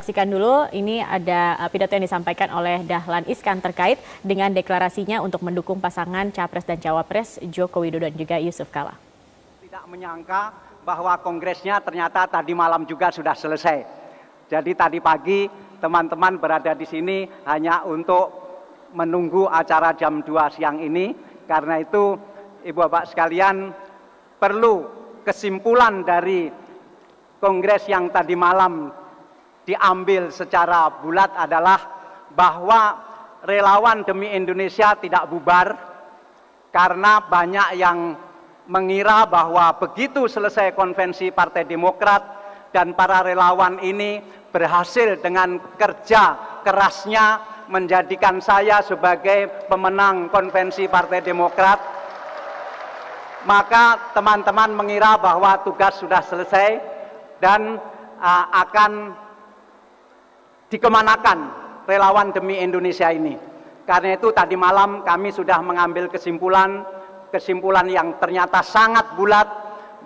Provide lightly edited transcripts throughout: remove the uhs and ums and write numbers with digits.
Saksikan dulu, ini ada pidato yang disampaikan oleh Dahlan Iskan terkait dengan deklarasinya untuk mendukung pasangan Capres dan Cawapres Joko Widodo dan juga Yusuf Kala. Tidak menyangka bahwa kongresnya ternyata tadi malam juga sudah selesai. Jadi tadi pagi teman-teman berada di sini hanya untuk menunggu acara jam 2 siang ini. Karena itu Ibu Bapak sekalian, perlu kesimpulan dari kongres yang tadi malam diambil secara bulat adalah bahwa relawan demi Indonesia tidak bubar, karena banyak yang mengira bahwa begitu selesai konvensi Partai Demokrat dan para relawan ini berhasil dengan kerja kerasnya menjadikan saya sebagai pemenang konvensi Partai Demokrat, maka teman-teman mengira bahwa tugas sudah selesai dan akan dikemanakan relawan demi Indonesia ini. Karena itu tadi malam kami sudah mengambil kesimpulan yang ternyata sangat bulat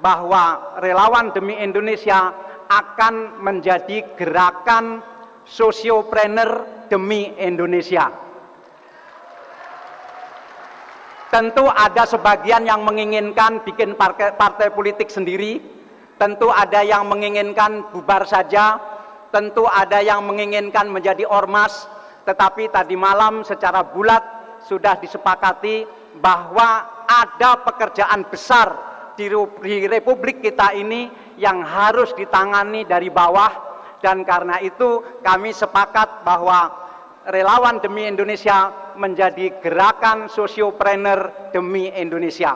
bahwa relawan demi Indonesia akan menjadi gerakan sosiopreneur demi Indonesia. Tentu ada sebagian yang menginginkan bikin partai politik sendiri, tentu ada yang menginginkan bubar saja, tentu ada yang menginginkan menjadi ormas, tetapi tadi malam secara bulat sudah disepakati bahwa ada pekerjaan besar di Republik kita ini yang harus ditangani dari bawah, dan karena itu kami sepakat bahwa relawan demi Indonesia menjadi gerakan sosiopreneur demi Indonesia.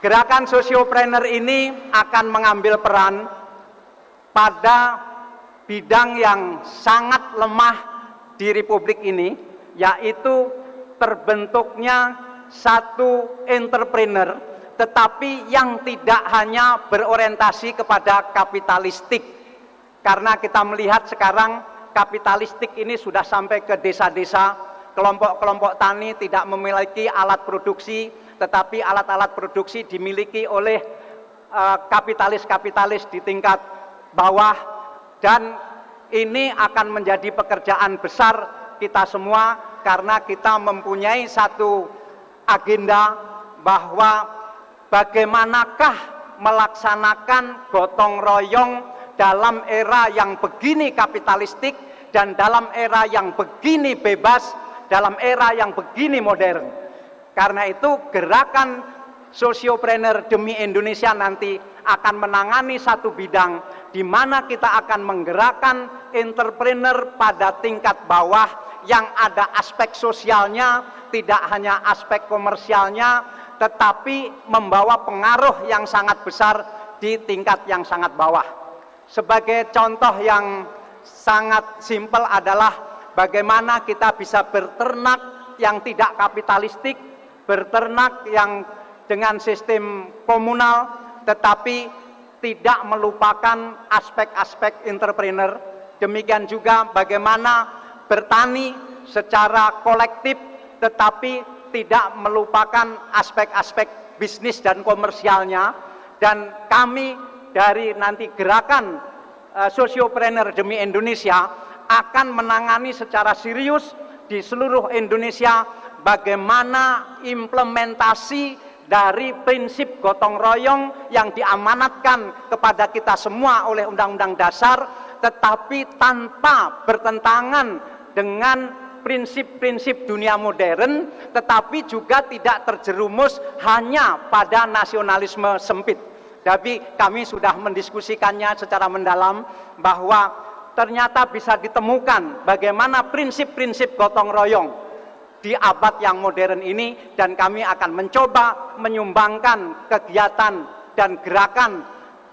Gerakan sosiopreneur ini akan mengambil peran pada bidang yang sangat lemah di Republik ini, yaitu terbentuknya satu entrepreneur, tetapi yang tidak hanya berorientasi kepada kapitalistik. Karena kita melihat sekarang kapitalistik ini sudah sampai ke desa-desa, kelompok-kelompok tani tidak memiliki alat produksi, tetapi alat-alat produksi dimiliki oleh kapitalis-kapitalis di tingkat bawah. Dan ini akan menjadi pekerjaan besar kita semua, karena kita mempunyai satu agenda bahwa bagaimanakah melaksanakan gotong royong dalam era yang begini kapitalistik dan dalam era yang begini bebas, dalam era yang begini modern. Karena itu gerakan sosiopreneur demi Indonesia nanti akan menangani satu bidang di mana kita akan menggerakkan entrepreneur pada tingkat bawah yang ada aspek sosialnya, tidak hanya aspek komersialnya, tetapi membawa pengaruh yang sangat besar di tingkat yang sangat bawah. Sebagai contoh yang sangat simpel adalah bagaimana kita bisa berternak yang tidak kapitalistik, berternak yang dengan sistem komunal, tetapi tidak melupakan aspek-aspek entrepreneur. Demikian juga bagaimana bertani secara kolektif, tetapi tidak melupakan aspek-aspek bisnis dan komersialnya. Dan kami dari nanti gerakan sosiopreneur demi Indonesia akan menangani secara serius di seluruh Indonesia bagaimana implementasi dari prinsip gotong royong yang diamanatkan kepada kita semua oleh Undang-Undang Dasar, tetapi tanpa bertentangan dengan prinsip-prinsip dunia modern, tetapi juga tidak terjerumus hanya pada nasionalisme sempit. Tapi kami sudah mendiskusikannya secara mendalam bahwa ternyata bisa ditemukan bagaimana prinsip-prinsip gotong royong di abad yang modern ini, dan kami akan mencoba menyumbangkan kegiatan dan gerakan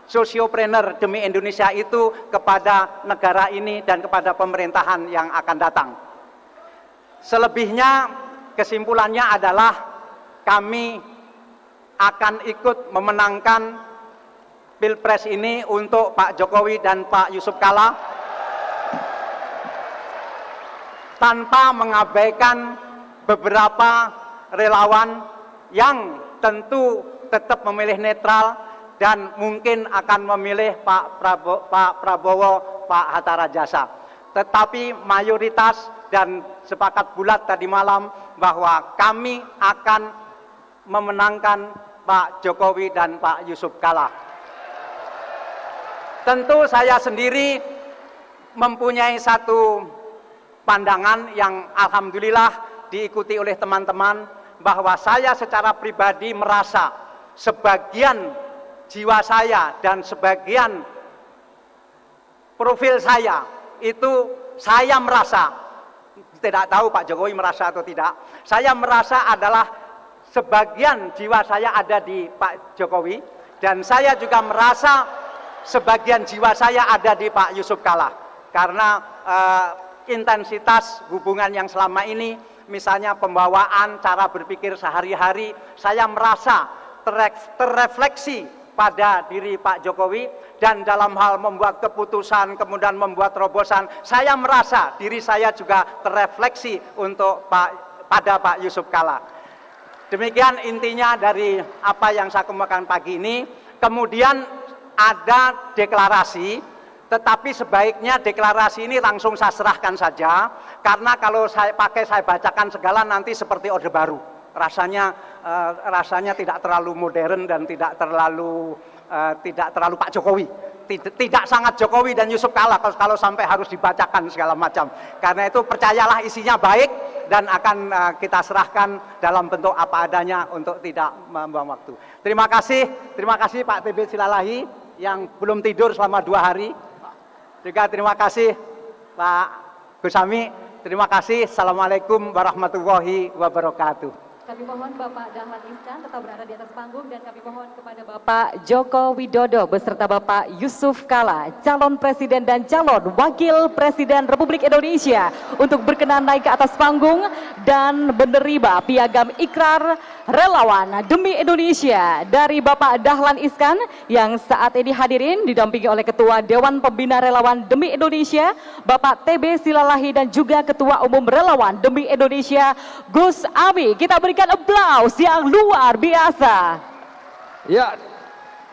sosiopreneur demi Indonesia itu kepada negara ini dan kepada pemerintahan yang akan datang. Selebihnya kesimpulannya adalah kami akan ikut memenangkan Pilpres ini untuk Pak Jokowi dan Pak Yusuf Kala tanpa mengabaikan beberapa relawan yang tentu tetap memilih netral dan mungkin akan memilih Pak Prabowo, Pak Hatta Rajasa. Tetapi mayoritas dan sepakat bulat tadi malam bahwa kami akan memenangkan Pak Jokowi dan Pak Yusuf Kalla. Tentu saya sendiri mempunyai satu pandangan yang alhamdulillah diikuti oleh teman-teman, bahwa saya secara pribadi merasa sebagian jiwa saya dan sebagian profil saya itu, saya merasa, tidak tahu Pak Jokowi merasa atau tidak, saya merasa adalah sebagian jiwa saya ada di Pak Jokowi, dan saya juga merasa sebagian jiwa saya ada di Pak Yusuf Kalla. Karena intensitas hubungan yang selama ini, misalnya pembawaan, cara berpikir sehari-hari, saya merasa terrefleksi pada diri Pak Jokowi, dan dalam hal membuat keputusan, kemudian membuat terobosan, saya merasa diri saya juga terrefleksi pada Pak Yusuf Kalla. Demikian intinya dari apa yang saya kemukakan pagi ini. Kemudian ada deklarasi, tetapi sebaiknya deklarasi ini langsung saya serahkan saja, karena kalau saya bacakan segala nanti seperti Orde Baru. Rasanya tidak terlalu modern dan tidak terlalu Pak Jokowi, tidak sangat Jokowi dan Yusuf Kalla kalau sampai harus dibacakan segala macam. Karena itu percayalah isinya baik dan akan kita serahkan dalam bentuk apa adanya untuk tidak membuang waktu. Terima kasih Pak TB Silalahi yang belum tidur selama 2 hari. Juga terima kasih Pak Gusami. Terima kasih. Assalamualaikum warahmatullahi wabarakatuh. Kami mohon Bapak Dahlan Iskan tetap berada di atas panggung, dan kami mohon kepada Bapak Joko Widodo beserta Bapak Yusuf Kalla, calon presiden dan calon wakil presiden Republik Indonesia, untuk berkenan naik ke atas panggung dan menerima piagam ikrar relawan demi Indonesia dari Bapak Dahlan Iskan yang saat ini hadirin didampingi oleh Ketua Dewan Pembina Relawan Demi Indonesia Bapak TB Silalahi, dan juga Ketua Umum Relawan Demi Indonesia Gus Ami. Kita berikan aplaus yang luar biasa. Ya,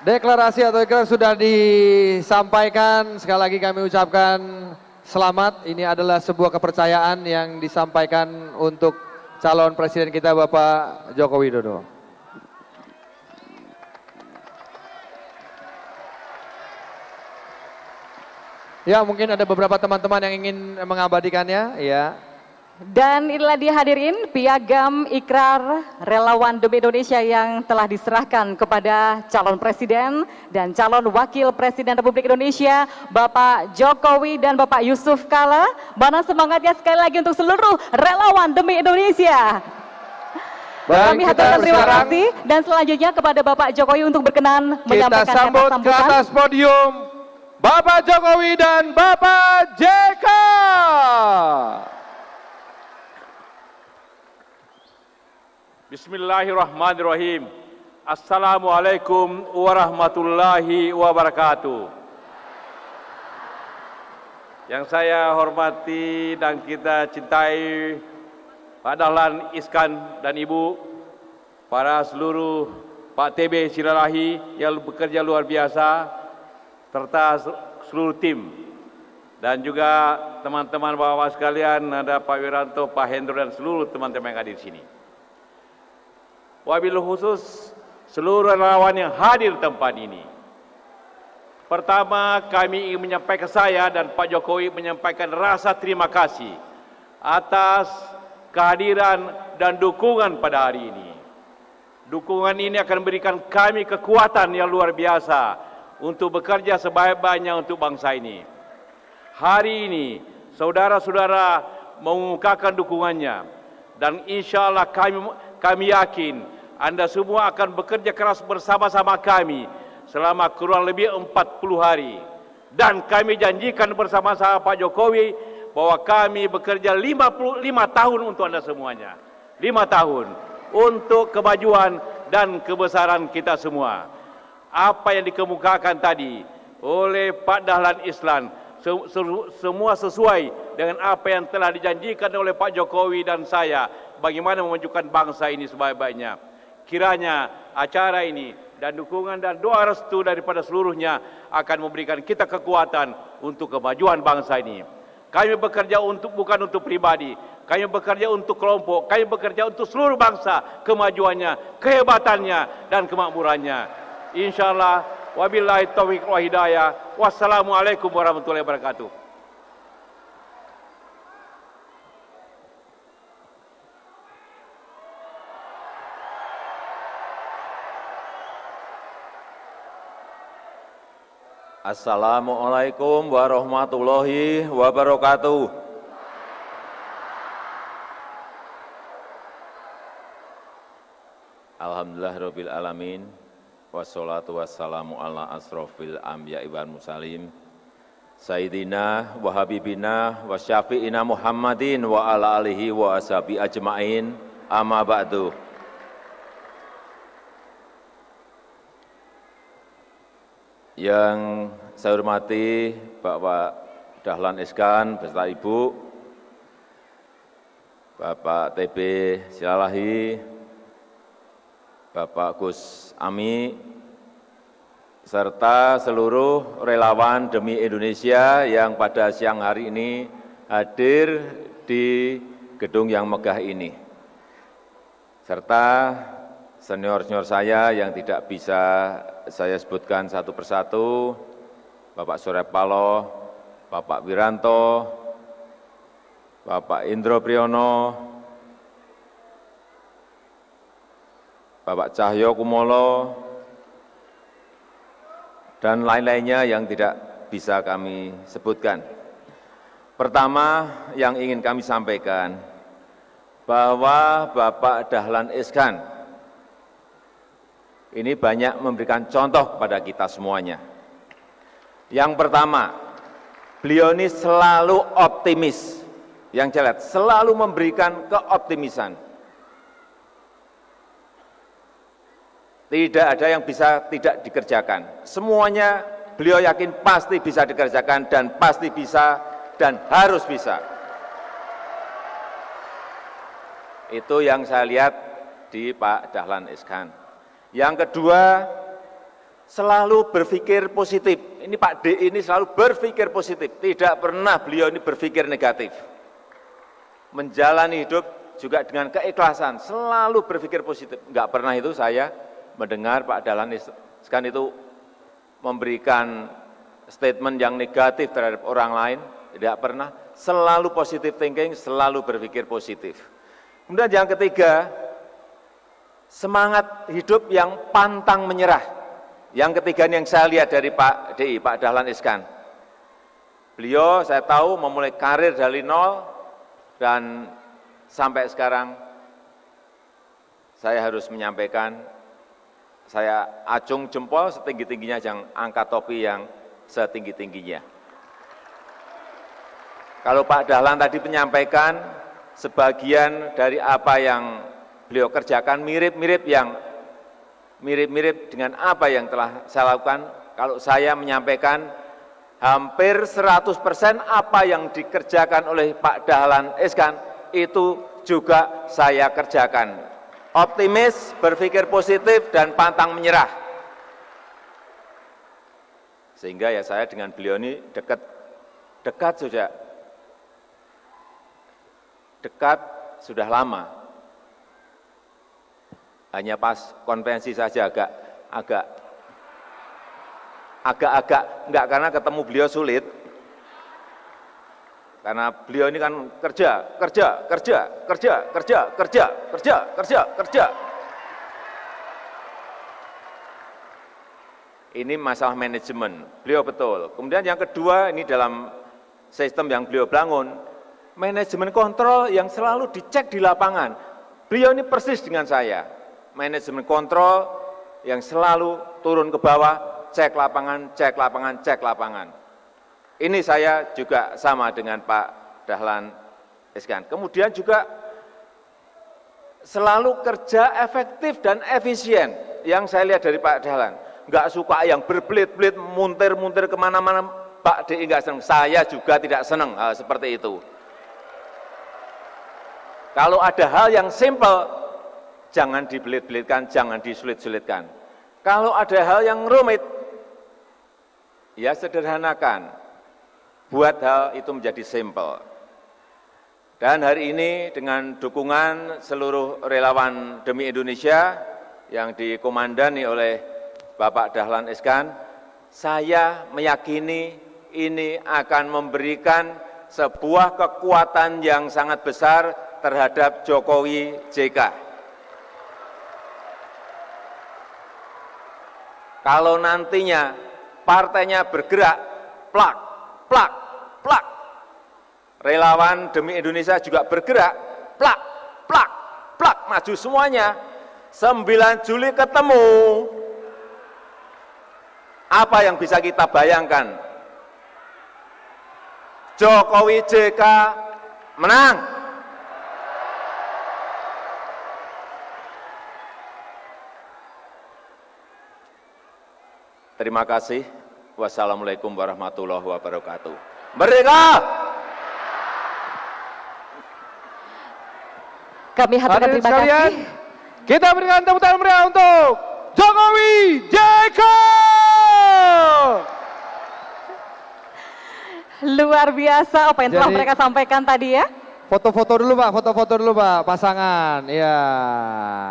deklarasi atau ikrar sudah disampaikan. Sekali lagi kami ucapkan selamat. Ini adalah sebuah kepercayaan yang disampaikan untuk calon presiden kita Bapak Joko Widodo. Ya, mungkin ada beberapa teman-teman yang ingin mengabadikannya, ya. Dan inilah dia hadirin piagam ikrar relawan demi Indonesia yang telah diserahkan kepada calon presiden dan calon wakil presiden Republik Indonesia Bapak Jokowi dan Bapak Yusuf Kalla. Mana semangatnya sekali lagi untuk seluruh relawan demi Indonesia. Baik, kami haturkan terima kasih, dan selanjutnya kepada Bapak Jokowi untuk berkenan menyampaikan kita sambut ke atas podium Bapak Jokowi dan Bapak JK. Bismillahirrahmanirrahim. Assalamualaikum warahmatullahi wabarakatuh. Yang saya hormati dan kita cintai Pak Dahlan Iskan dan Ibu, para seluruh Pak TB Silalahi yang bekerja luar biasa, serta seluruh tim, dan juga teman-teman bapak-bapak sekalian, ada Pak Wiranto, Pak Hendro, dan seluruh teman-teman yang hadir di sini. Wabil khusus seluruh relawan yang hadir di tempat ini. Pertama, kami ingin menyampaikan, saya dan Pak Jokowi menyampaikan rasa terima kasih atas kehadiran dan dukungan pada hari ini. Dukungan ini akan memberikan kami kekuatan yang luar biasa untuk bekerja sebaik-baiknya untuk bangsa ini. Hari ini, saudara-saudara mengungkapkan dukungannya, dan insya Allah kami yakin Anda semua akan bekerja keras bersama-sama kami selama kurang lebih 40 hari. Dan kami janjikan bersama-sama Pak Jokowi bahwa kami bekerja 55 tahun untuk Anda semuanya. 5 tahun untuk kemajuan dan kebesaran kita semua. Apa yang dikemukakan tadi oleh Pak Dahlan Iskan semua sesuai dengan apa yang telah dijanjikan oleh Pak Jokowi dan saya, bagaimana memajukan bangsa ini sebaik-baiknya. Kiranya acara ini dan dukungan dan doa restu daripada seluruhnya akan memberikan kita kekuatan untuk kemajuan bangsa ini. Kami bekerja bukan untuk pribadi, kami bekerja untuk kelompok, kami bekerja untuk seluruh bangsa, kemajuannya, kehebatannya, dan kemakmurannya. Insyaallah, wabillahi taufiq wal hidayah. Wassalamualaikum warahmatullahi wabarakatuh. Assalamualaikum warahmatullahi wabarakatuh. Alhamdulillahirabbil alamin. Wassalatu wassalamu ala asrofil anbiya'i wal mursalin. Sayyidina wa habibina wa syafi'ina Muhammadin wa ala alihi wa ashabi ajma'in. Amma ba'du. Yang saya hormati Bapak Dahlan Iskan beserta Ibu, Bapak TB Silalahi, Bapak Gus Ami, serta seluruh relawan demi Indonesia yang pada siang hari ini hadir di gedung yang megah ini, serta senior-senior saya yang tidak bisa saya sebutkan satu persatu, Bapak Surya Paloh, Bapak Wiranto, Bapak Indro Priyono, Bapak Cahyo Kumolo, dan lain-lainnya yang tidak bisa kami sebutkan. Pertama yang ingin kami sampaikan, bahwa Bapak Dahlan Iskan ini banyak memberikan contoh kepada kita semuanya. Yang pertama, beliau ini selalu optimis, yang jelas selalu memberikan keoptimisan. Tidak ada yang bisa tidak dikerjakan. Semuanya beliau yakin pasti bisa dikerjakan dan pasti bisa dan harus bisa. Itu yang saya lihat di Pak Dahlan Iskan. Yang kedua, selalu berpikir positif. Ini Pak D ini selalu berpikir positif. Tidak pernah beliau ini berpikir negatif. Menjalani hidup juga dengan keikhlasan, selalu berpikir positif. Enggak pernah itu saya mendengar Pak Dahlan Iskan itu memberikan statement yang negatif terhadap orang lain. Tidak pernah. Selalu positive thinking, selalu berpikir positif. Kemudian yang ketiga, semangat hidup yang pantang menyerah. Yang ketiga yang saya lihat dari Pak DI, Pak Dahlan Iskan. Beliau saya tahu memulai karir dari nol dan sampai sekarang saya harus menyampaikan, saya acung jempol setinggi-tingginya, jangan angkat topi yang setinggi-tingginya. Kalau Pak Dahlan tadi menyampaikan sebagian dari apa yang beliau kerjakan mirip-mirip dengan apa yang telah saya lakukan. Kalau saya menyampaikan hampir 100% apa yang dikerjakan oleh Pak Dahlan Iskan itu juga saya kerjakan. Optimis, berpikir positif, dan pantang menyerah. Sehingga ya saya dengan beliau ini dekat sudah lama. Hanya pas konvensi saja agak enggak, karena ketemu beliau sulit. Karena beliau ini kan kerja. Ini masalah manajemen, beliau betul. Kemudian yang kedua, ini dalam sistem yang beliau bangun, manajemen kontrol yang selalu dicek di lapangan. Beliau ini persis dengan saya. Manajemen kontrol yang selalu turun ke bawah, cek lapangan. Ini saya juga sama dengan Pak Dahlan Iskan. Kemudian juga selalu kerja efektif dan efisien. Yang saya lihat dari Pak Dahlan, enggak suka yang berbelit-belit, muntir-muntir kemana-mana. Pak DI enggak senang, saya juga tidak senang hal seperti itu. Kalau ada hal yang simpel, jangan dibelit-belitkan, jangan disulit-sulitkan. Kalau ada hal yang rumit, ya sederhanakan. Buat hal itu menjadi simpel. Dan hari ini dengan dukungan seluruh relawan Demi Indonesia yang dikomandani oleh Bapak Dahlan Iskan, saya meyakini ini akan memberikan sebuah kekuatan yang sangat besar terhadap Jokowi JK. Kalau nantinya partainya bergerak, plak, plak, plak, relawan Demi Indonesia juga bergerak, plak, plak, plak, maju semuanya. 9 Juli ketemu. Apa yang bisa kita bayangkan? Jokowi JK menang. Terima kasih. Wassalamualaikum warahmatullahi wabarakatuh. Merdeka! Kami haturkan terima kasih. Kita berikan tepuk tangan meriah untuk Jokowi JK. Luar biasa apa yang telah mereka sampaikan tadi ya. Foto-foto dulu Pak, foto-foto dulu Pak, pasangan. Iya,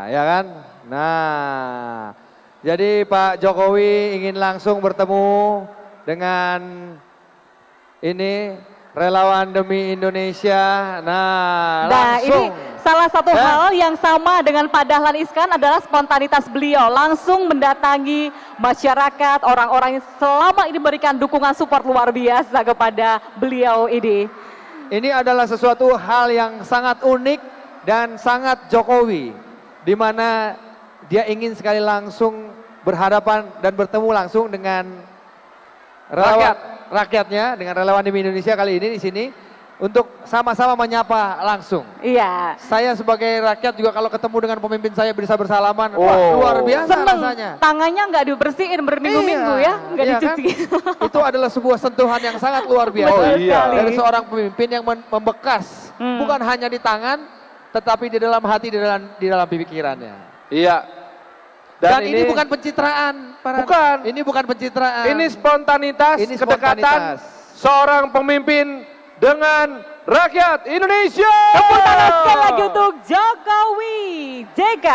ya kan? Nah, jadi Pak Jokowi ingin langsung bertemu dengan ini relawan Demi Indonesia. Nah langsung. Ini salah satu hal yang sama dengan Pak Dahlan Iskan adalah spontanitas beliau. Langsung mendatangi masyarakat, orang-orang yang selama ini memberikan dukungan support luar biasa kepada beliau ini. Ini adalah sesuatu hal yang sangat unik dan sangat Jokowi. Di mana dia ingin sekali langsung berhadapan dan bertemu langsung dengan rakyatnya, dengan relawan Demi Indonesia kali ini di sini untuk sama-sama menyapa langsung. Iya. Saya sebagai rakyat juga kalau ketemu dengan pemimpin saya bisa bersalaman, wah luar biasa rasanya. Tangannya nggak dibersihin berminggu-minggu ya, nggak dicuci. Kan? Itu adalah sebuah sentuhan yang sangat luar biasa dari seorang pemimpin yang membekas, bukan hanya di tangan, tetapi di dalam hati, di dalam pikirannya. Iya. Dan ini bukan pencitraan, bukan. Ini bukan pencitraan. Ini spontanitas, kedekatan seorang pemimpin dengan rakyat Indonesia. Tepuk tangan sekali lagi untuk Jokowi JK.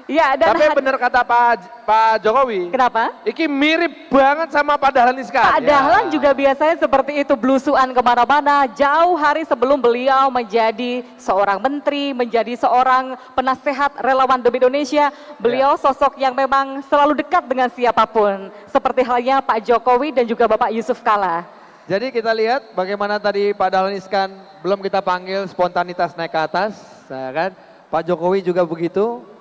Ya, dan tapi benar kata Pak Jokowi. Kenapa? Iki mirip banget sama Pak Dahlan Iskan. Pak Dahlan juga biasanya seperti itu, belusuan kemana-mana. Jauh hari sebelum beliau menjadi seorang menteri, menjadi seorang penasehat relawan Demi Indonesia, beliau sosok yang memang selalu dekat dengan siapapun. Seperti halnya Pak Jokowi dan juga Bapak Yusuf Kala. Jadi kita lihat bagaimana tadi Pak Dahlan Iskan belum kita panggil spontanitas naik ke atas, ya kan? Pak Jokowi juga begitu.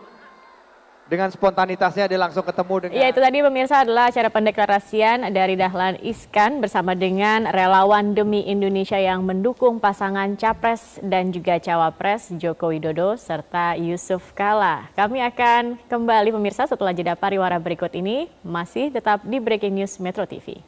Dengan spontanitasnya dia langsung ketemu dengan... Ya, itu tadi pemirsa adalah acara pendeklarasian dari Dahlan Iskan bersama dengan relawan Demi Indonesia yang mendukung pasangan Capres dan juga Cawapres Joko Widodo serta Yusuf Kala. Kami akan kembali pemirsa setelah jeda pariwara berikut ini, masih tetap di Breaking News Metro TV.